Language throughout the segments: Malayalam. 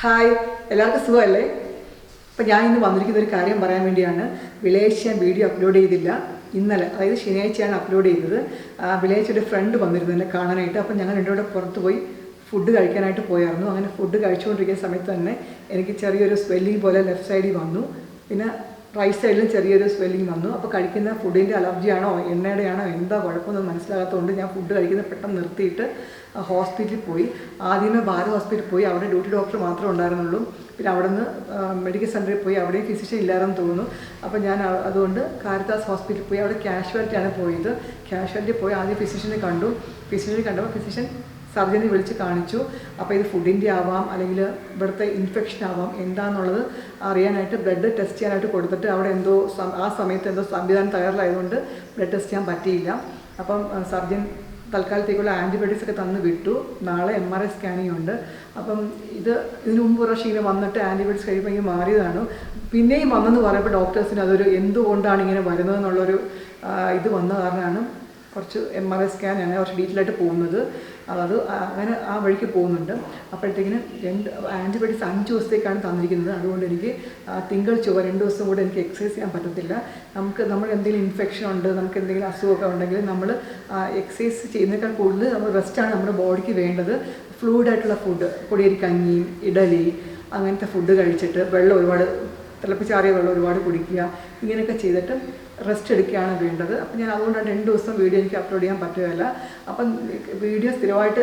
ഹായ്, എല്ലാവർക്കും സുഖമല്ലേ? അപ്പോൾ ഞാൻ ഇന്ന് വന്നിരിക്കുന്ന ഒരു കാര്യം പറയാൻ വേണ്ടിയാണ്. വെള്ളിയാഴ്ച ഞാൻ വീഡിയോ അപ്ലോഡ് ചെയ്തില്ല. ഇന്നലെ, അതായത് ശനിയാഴ്ചയാണ് അപ്ലോഡ് ചെയ്തത്. വെള്ളിയാഴ്ച ഒരു ഫ്രണ്ട് വന്നിരുന്നു എന്നെ കാണാനായിട്ട്. അപ്പോൾ ഞങ്ങൾ രണ്ടുകൂടെ പുറത്ത് പോയി ഫുഡ് കഴിക്കാനായിട്ട് പോയായിരുന്നു. അങ്ങനെ ഫുഡ് കഴിച്ചുകൊണ്ടിരിക്കുന്ന സമയത്ത് തന്നെ എനിക്ക് ചെറിയൊരു സ്വെല്ലിങ് പോലെ ലെഫ്റ്റ് സൈഡിൽ വന്നു. പിന്നെ റൈറ്റ് സൈഡിലും ചെറിയൊരു സ്വെല്ലിങ് വന്നു. അപ്പോൾ കഴിക്കുന്ന ഫുഡിൻ്റെ അലർജിയാണോ എണ്ണയുടെയാണോ എന്താ കുഴപ്പമൊന്നും മനസ്സിലാകാത്തതുകൊണ്ട് ഞാൻ ഫുഡ് കഴിക്കുന്നത് പെട്ടെന്ന് നിർത്തിയിട്ട് ഹോസ്പിറ്റലിൽ പോയി. ആദ്യമേ ഭാരത് ഹോസ്പിറ്റലിൽ പോയി. അവിടെ ഡ്യൂട്ടി ഡോക്ടർ മാത്രമേ ഉണ്ടായിരുന്നുള്ളൂ. പിന്നെ അവിടെ നിന്ന് മെഡിക്കൽ സെൻറ്ററിൽ പോയി. അവിടെയും ഫിസിഷ്യൻ ഇല്ലാതെന്ന് തോന്നുന്നു. അപ്പോൾ ഞാൻ അതുകൊണ്ട് കാരിത്താസ് ഹോസ്പിറ്റലിൽ പോയി. അവിടെ കാഷ്വാലിറ്റിയാണ് പോയത്. കാഷ്വാലിറ്റി പോയി ആദ്യം ഫിസിഷ്യനെ കണ്ടു. ഫിസിഷ്യനെ കണ്ടപ്പോൾ ഫിസിഷ്യൻ സർജനെ വിളിച്ച് കാണിച്ചു. അപ്പോൾ ഇത് ഫുഡിൻ്റെ ആവാം, അല്ലെങ്കിൽ ഇവിടുത്തെ ഇൻഫെക്ഷൻ ആവാം, എന്താണെന്നുള്ളത് അറിയാനായിട്ട് ബ്ലഡ് ടെസ്റ്റ് ചെയ്യാനായിട്ട് കൊടുത്തിട്ട് അവിടെ എന്തോ ആ സമയത്ത് എന്തോ സംവിധാനം തയ്യാറായതുകൊണ്ട് ബ്ലഡ് ടെസ്റ്റ് ചെയ്യാൻ പറ്റിയില്ല. അപ്പം സർജൻ തൽക്കാലത്തേക്കുള്ള ആൻറ്റിബയോട്ടിക്സ് ഒക്കെ തന്ന് വിട്ടു. നാളെ MRI സ്കാനിങ് ഉണ്ട്. അപ്പം ഇതിനു മുമ്പ് പ്രാവശ്യം ഇങ്ങനെ വന്നിട്ട് ആൻറ്റിബയോട്ടിക്സ് കഴിയുമ്പോൾ ഇങ്ങനെ മാറിയതാണ്. പിന്നെയും വന്നെന്ന് പറയുമ്പോൾ ഡോക്ടേഴ്സിന് അതൊരു എന്തുകൊണ്ടാണ് ഇങ്ങനെ വരുന്നതെന്നുള്ളൊരു ഇത് വന്ന കാരണമാണ് കുറച്ച് MRI സ്കാൻ അങ്ങനെ കുറച്ച് ഡീറ്റെയിൽ ആയിട്ട് പോകുന്നത്. അങ്ങനെ ആ വഴിക്ക് പോകുന്നുണ്ട്. അപ്പോഴത്തേക്കിന് ആൻറ്റിബയോട്ടിക്സ് 5 ദിവസത്തേക്കാണ് തന്നിരിക്കുന്നത്. അതുകൊണ്ട് എനിക്ക് തിങ്കൾ ചൊവ്വ 2 ദിവസം കൂടെ എനിക്ക് എക്സസൈസ് ചെയ്യാൻ പറ്റത്തില്ല. നമ്മൾ എന്തെങ്കിലും ഇൻഫെക്ഷൻ ഉണ്ട്, നമുക്ക് എന്തെങ്കിലും അസുഖമൊക്കെ ഉണ്ടെങ്കിൽ നമ്മൾ എക്സസൈസ് ചെയ്യുന്നതിനേക്കാൾ കൂടുതൽ നമ്മൾ റെസ്റ്റാണ് നമ്മുടെ ബോഡിക്ക് വേണ്ടത്. ഫ്ലൂയിഡായിട്ടുള്ള ഫുഡ്, പൊടിയരി കഞ്ഞി, ഇഡലി, അങ്ങനത്തെ ഫുഡ് കഴിച്ചിട്ട് ഒരുപാട് തിളപ്പിച്ചാറിയ വെള്ളം ഒരുപാട് കുടിക്കുക, ഇങ്ങനെയൊക്കെ ചെയ്തിട്ട് റെസ്റ്റ് എടുക്കുകയാണ് വേണ്ടത്. അപ്പം ഞാൻ അതുകൊണ്ടാണ് 2 ദിവസം വീഡിയോ എനിക്ക് അപ്ലോഡ് ചെയ്യാൻ പറ്റുകയില്ല. അപ്പം വീഡിയോ സ്ഥിരമായിട്ട്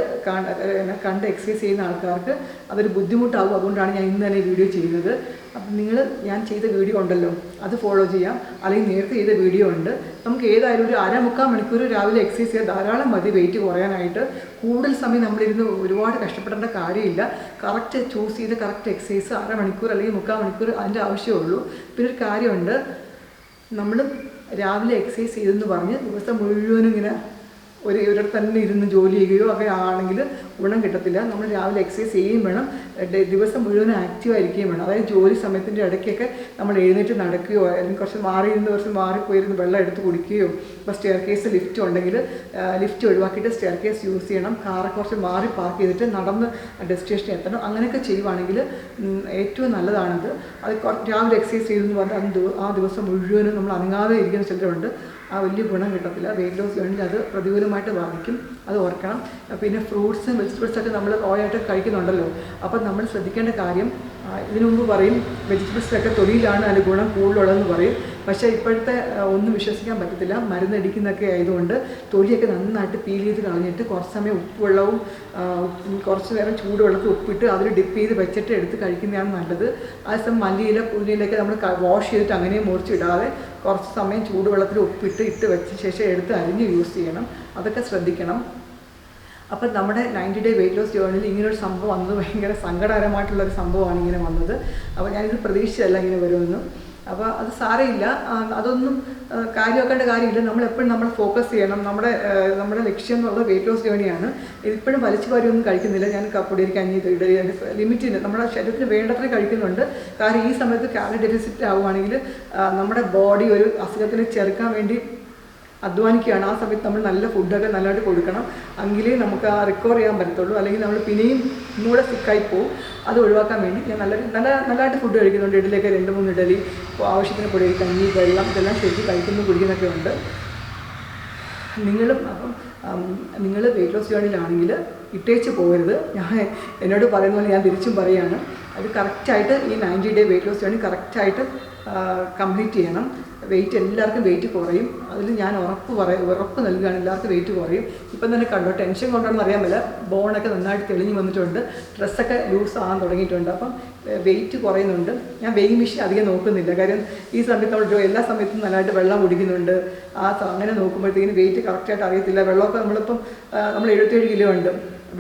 കണ്ട് എക്സസൈസ് ചെയ്യുന്ന ആൾക്കാർക്ക് അതൊരു ബുദ്ധിമുട്ടാകും. അതുകൊണ്ടാണ് ഞാൻ ഇന്ന് തന്നെ വീഡിയോ ചെയ്യുന്നത്. അപ്പം ഞാൻ ചെയ്ത വീഡിയോ ഉണ്ടല്ലോ, അത് ഫോളോ ചെയ്യാം. അല്ലെങ്കിൽ നേരത്തെ ചെയ്ത വീഡിയോ ഉണ്ട്. നമുക്ക് ഏതായാലും ഒരു 3/4 മണിക്കൂർ രാവിലെ എക്സസൈസ് ചെയ്യാൻ ധാരാളം മതി വെയിറ്റ് കുറയാനായിട്ട്. കൂടുതൽ സമയം നമ്മളിരുന്ന് ഒരുപാട് കഷ്ടപ്പെടേണ്ട കാര്യമില്ല. കറക്റ്റ് ചൂസ് ചെയ്ത് കറക്റ്റ് എക്സസൈസ് 1/2 മണിക്കൂർ അല്ലെങ്കിൽ 3/4 മണിക്കൂർ അതിൻ്റെ ആവശ്യമേ ഉള്ളൂ. പിന്നെ ഒരു കാര്യമുണ്ട്, നമ്മൾ രാവിലെ എക്സസൈസ് ചെയ്തെന്ന് പറഞ്ഞ് ദിവസം മുഴുവനും ഇങ്ങനെ ഒരിടത്ത് തന്നെ ഇരുന്ന് ജോലി ചെയ്യുകയോ ഒക്കെ ആണെങ്കിൽ ഗുണം കിട്ടത്തില്ല. നമ്മൾ രാവിലെ എക്സസൈസ് ചെയ്യുകയും വേണം, ദിവസം മുഴുവനും ആക്റ്റീവായിരിക്കുകയും വേണം. അതായത് ജോലി സമയത്തിൻ്റെ ഇടയ്ക്കൊക്കെ നമ്മൾ എഴുന്നേറ്റ് നടക്കുകയോ അല്ലെങ്കിൽ കുറച്ച് മാറിപ്പോയിരുന്ന് വെള്ളം എടുത്ത് കുടിക്കുകയോ, ഇപ്പോൾ സ്റ്റെയർ കേസ് ലിഫ്റ്റ് ഉണ്ടെങ്കിൽ ലിഫ്റ്റ് ഒഴിവാക്കിയിട്ട് സ്റ്റെയർ കേസ് യൂസ് ചെയ്യണം. കാറൊക്കെ കുറച്ച് മാറി പാർക്ക് ചെയ്തിട്ട് നടന്ന് ഡെസ്റ്റിനേഷൻ എത്തണം. അങ്ങനെയൊക്കെ ചെയ്യുവാണെങ്കിൽ ഏറ്റവും നല്ലതാണത്. അത് രാവിലെ എക്സസൈസ് ചെയ്തെന്ന് പറഞ്ഞാൽ ആ ദിവസം മുഴുവനും നമ്മൾ അനങ്ങാതെ ഇരിക്കുന്ന ചിലരുണ്ട്. വലിയ ഗുണം കിട്ടത്തില്ല. വെയിറ്റ് ലോസ് വേണമെങ്കിൽ അത് പ്രതികൂലമായിട്ട് ബാധിക്കും, അത് ഓർക്കണം. പിന്നെ ഫ്രൂട്ട്സും വെജിറ്റബിൾസൊക്കെ നമ്മൾ റോയായിട്ട് കഴിക്കുന്നുണ്ടല്ലോ. അപ്പം നമ്മൾ ശ്രദ്ധിക്കേണ്ട കാര്യം, ഇതിനു മുമ്പ് പറയും വെജിറ്റബിൾസിലൊക്കെ തൊലിയിലാണ് അതിന് ഗുണം കൂടുതലുള്ളതെന്ന് പറയും. പക്ഷേ ഇപ്പോഴത്തെ ഒന്നും വിശ്വസിക്കാൻ പറ്റത്തില്ല. മരുന്നടിക്കുന്നൊക്കെ ആയതുകൊണ്ട് തൊലിയൊക്കെ നന്നായിട്ട് പീൽ ചെയ്ത് കളഞ്ഞിട്ട് കുറച്ച് സമയം ഉപ്പുവെള്ളവും കുറച്ച് നേരം ചൂടുവെള്ളത്തിൽ ഉപ്പിട്ട് അതിൽ ഡിപ്പ് ചെയ്ത് വെച്ചിട്ട് എടുത്ത് കഴിക്കുന്നതാണ് നല്ലത്. അതേസമയം മല്ലിയില പുതിനയിലൊക്കെ നമ്മൾ വാഷ് ചെയ്തിട്ട് അങ്ങനെ മുറിച്ചിടാതെ കുറച്ച് സമയം ചൂടുവെള്ളത്തിൽ ഇട്ട് വെച്ച ശേഷം എടുത്ത് അരിഞ്ഞ് യൂസ് ചെയ്യണം. അതൊക്കെ ശ്രദ്ധിക്കണം. അപ്പം നമ്മുടെ 90 ഡേ വെയിറ്റ് ലോസ് ജേർണിയിൽ ഇങ്ങനൊരു സംഭവം വന്നത് ഭയങ്കര സങ്കടകരമായിട്ടുള്ളൊരു സംഭവമാണ് ഇങ്ങനെ വന്നത്. അപ്പോൾ ഞാനിത് പ്രതീക്ഷിച്ചല്ല ഇങ്ങനെ വരുമെന്ന്. അപ്പോൾ അത് സാരമില്ല, അതൊന്നും കാര്യമാക്കേണ്ട കാര്യമില്ല. നമ്മളെപ്പോഴും നമ്മൾ ഫോക്കസ് ചെയ്യണം. നമ്മുടെ ലക്ഷ്യം എന്നുള്ളത് വെയിറ്റ് ലോസ് ജേർണിയാണ്. ഇതിപ്പോഴും വലിച്ചു വാരിയൊന്നും കഴിക്കുന്നില്ല. ഞാൻ പൊടിയരി കഞ്ഞി ലിമിറ്റിന് നമ്മുടെ ശരീരത്തിന് വേണ്ടത്ര കഴിക്കുന്നുണ്ട്. കാരണം ഈ സമയത്ത് കാലറി ഡെഫിസിറ്റ് ആവുകയാണെങ്കിൽ നമ്മുടെ ബോഡി ഒരു അസുഖത്തിന് ചെറുക്കാൻ വേണ്ടി അധ്വാനിക്കുകയാണ്. ആ സമയത്ത് നമ്മൾ നല്ല ഫുഡൊക്കെ നല്ലതായിട്ട് കൊടുക്കണം. എങ്കിലേ നമുക്ക് റിക്കവർ ചെയ്യാൻ പറ്റത്തുള്ളൂ. അല്ലെങ്കിൽ നമ്മൾ പിന്നെയും ഇന്നുകൂടെ സിക്കായി പോകും. അത് ഒഴിവാക്കാൻ വേണ്ടി ഞാൻ നല്ലതായിട്ട് ഫുഡ് കഴിക്കുന്നുണ്ട്. ഇഡലിയൊക്കെ 2-3 ഇഡലി, ആവശ്യത്തിന് പൊടിയരി കഞ്ഞി, വെള്ളം, ഇതെല്ലാം ശരിക്കും കുടിക്കുന്നൊക്കെ ഉണ്ട്. നിങ്ങൾ വെയിറ്റ് ലോസ് ജേർണിയിലാണെങ്കിൽ ഇട്ടേച്ച് പോകരുത്. എന്നോട് പറയുന്ന പോലെ ഞാൻ തിരിച്ചും പറയുകയാണ്. അത് കറക്റ്റായിട്ട് ഈ 90 ഡേ വെയിറ്റ് ലോസ് ജേർണി കറക്റ്റായിട്ട് കംപ്ലീറ്റ് ചെയ്യണം. എല്ലാവർക്കും വെയിറ്റ് കുറയും. അതിൽ ഞാൻ ഉറപ്പ് നൽകുകയാണ്, എല്ലാവർക്കും വെയിറ്റ് കുറയും. ഇപ്പം തന്നെ കണ്ടോ, ടെൻഷൻ കൊണ്ടാണെന്ന് അറിയാൻ പറ്റില്ല, ബോണൊക്കെ നന്നായിട്ട് തെളിഞ്ഞ് വന്നിട്ടുണ്ട്, ഡ്രസ്സൊക്കെ ലൂസ് ആകാൻ തുടങ്ങിയിട്ടുണ്ട്. അപ്പം വെയിറ്റ് കുറയുന്നുണ്ട്. ഞാൻ വെയിങ് മെഷീൻ അധികം നോക്കുന്നില്ല. കാര്യം ഈ സമയത്ത് നമ്മൾ എല്ലാ സമയത്തും നല്ലതായിട്ട് വെള്ളം കുടിക്കുന്നുണ്ട്. അങ്ങനെ നോക്കുമ്പോഴത്തേക്കിന് വെയിറ്റ് കറക്റ്റായിട്ട് അറിയത്തില്ല. വെള്ളമൊക്കെ നമ്മൾ 77 കിലോ ഉണ്ട്,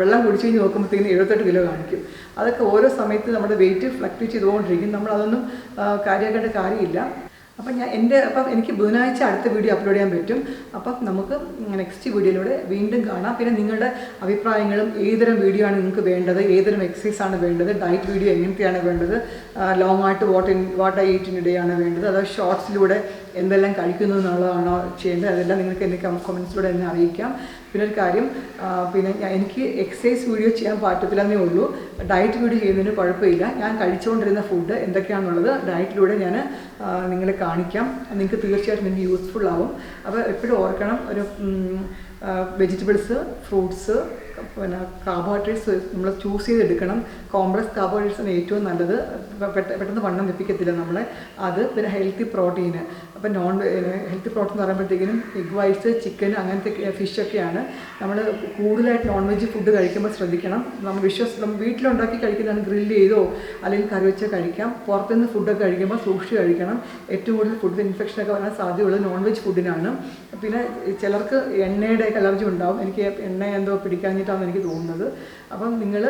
വെള്ളം കുടിച്ച് കഴിഞ്ഞ് നോക്കുമ്പോഴത്തേക്കിന് 78 കിലോ കാണിക്കും. അതൊക്കെ ഓരോ സമയത്ത് നമ്മുടെ വെയിറ്റ് ഫ്ലക്ച്വേറ്റ് ചെയ്തുകൊണ്ടിരിക്കും. നമ്മളതൊന്നും കാര്യമാക്കേണ്ട കാര്യമില്ല. അപ്പം എനിക്ക് ബുധനാഴ്ച അടുത്ത വീഡിയോ അപ്ലോഡ് ചെയ്യാൻ പറ്റും. അപ്പം നമുക്ക് നെക്സ്റ്റ് വീഡിയോയിലൂടെ വീണ്ടും കാണാം. പിന്നെ നിങ്ങളുടെ അഭിപ്രായങ്ങളും ഏതുതരം വീഡിയോ ആണ് നിങ്ങൾക്ക് വേണ്ടത്, ഏതുതരം എക്സസൈസ് ആണ് വേണ്ടത്, ഡയറ്റ് വീഡിയോ എങ്ങനത്തെയാണ് വേണ്ടത്, ലോങ് ആയിട്ട് what I eat in A day ആണ് വേണ്ടത്, അതോ ഷോർട്സിലൂടെ എന്തെല്ലാം കഴിക്കുന്നു എന്നുള്ളതാണോ ചെയ്യേണ്ടത്, അതെല്ലാം നിങ്ങൾക്ക് എന്നെ കമൻസിലൂടെ എന്നെ അറിയിക്കാം. പിന്നെ ഒരു കാര്യം, പിന്നെ എനിക്ക് എക്സസൈസ് വീഡിയോ ചെയ്യാൻ പറ്റത്തില്ലെന്നേ ഉള്ളൂ. ഡയറ്റ് വീഡിയോ ചെയ്യുന്നതിന് കുഴപ്പമില്ല. ഞാൻ കഴിച്ചുകൊണ്ടിരുന്ന ഫുഡ് എന്തൊക്കെയാണെന്നുള്ളത് ഡയറ്റിലൂടെ ഞാൻ നിങ്ങളെ കാണിക്കാം. നിങ്ങൾക്ക് തീർച്ചയായിട്ടും നിങ്ങൾക്ക് യൂസ്ഫുൾ ആവും. അപ്പോൾ എപ്പോഴും ഓർക്കണം, ഒരു വെജിറ്റബിൾസ്, ഫ്രൂട്ട്സ്, പിന്നെ കാർബോഹൈഡ്രേറ്റ്സ് നമ്മൾ ചൂസ് ചെയ്തെടുക്കണം. കോംപ്ലക്സ് കാർബോഹൈഡ്രേറ്റ്സാണ് ഏറ്റവും നല്ലത്, പെട്ടെന്ന് വണ്ണം വെപ്പിക്കത്തില്ല നമ്മളെ. അത് പിന്നെ ഹെൽത്തി പ്രോട്ടീന്. അപ്പം ഹെൽത്തി പ്രോട്ടീൻ എന്ന് പറയുമ്പോഴത്തേക്കിനും എഗ് വൈറ്റ്സ്, ചിക്കൻ, അങ്ങനത്തെ ഫിഷൊക്കെയാണ്. നമ്മൾ കൂടുതലായിട്ട് നോൺ വെജ് ഫുഡ് കഴിക്കുമ്പോൾ ശ്രദ്ധിക്കണം. നമ്മൾ വീട്ടിലുണ്ടാക്കി കഴിക്കുന്നതാണ്, ഗ്രില്ല് ചെയ്തോ അല്ലെങ്കിൽ കറി വെച്ചോ കഴിക്കാം. പുറത്തുനിന്ന് ഫുഡൊക്കെ കഴിക്കുമ്പോൾ സൂക്ഷിച്ച് കഴിക്കണം. ഏറ്റവും കൂടുതൽ ഫുഡ് ഇൻഫെക്ഷനൊക്കെ വരാൻ സാധ്യതയുള്ളത് നോൺ വെജ് ഫുഡിനാണ്. പിന്നെ ചിലർക്ക് എണ്ണയുടെ അലർജി ഉണ്ടാവും. എനിക്ക് എണ്ണ എന്തോ പിടിക്കാഞ്ഞിട്ടാണെന്ന് എനിക്ക് തോന്നുന്നത്. അപ്പം നിങ്ങൾ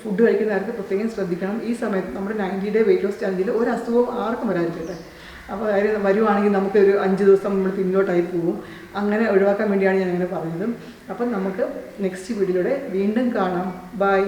ഫുഡ് കഴിക്കുന്ന നേരത്തെ പ്രത്യേകം ശ്രദ്ധിക്കണം. ഈ സമയത്ത് നമ്മുടെ 90 ഡേ വെയിറ്റ് ലോസ് ചാലഞ്ചിൽ ഒരു അസുഖവും ആർക്കും വരാതിരിക്കട്ടെ. അപ്പോൾ കാര്യം വരുവാണെങ്കിൽ നമുക്കൊരു 5 ദിവസം നമ്മൾ പിന്നോട്ടായി പോകും. അങ്ങനെ ഒഴിവാക്കാൻ വേണ്ടിയാണ് ഞാൻ അങ്ങനെ പറഞ്ഞത്. അപ്പം നമുക്ക് നെക്സ്റ്റ് വീഡിയോയിലൂടെ വീണ്ടും കാണാം. ബൈ.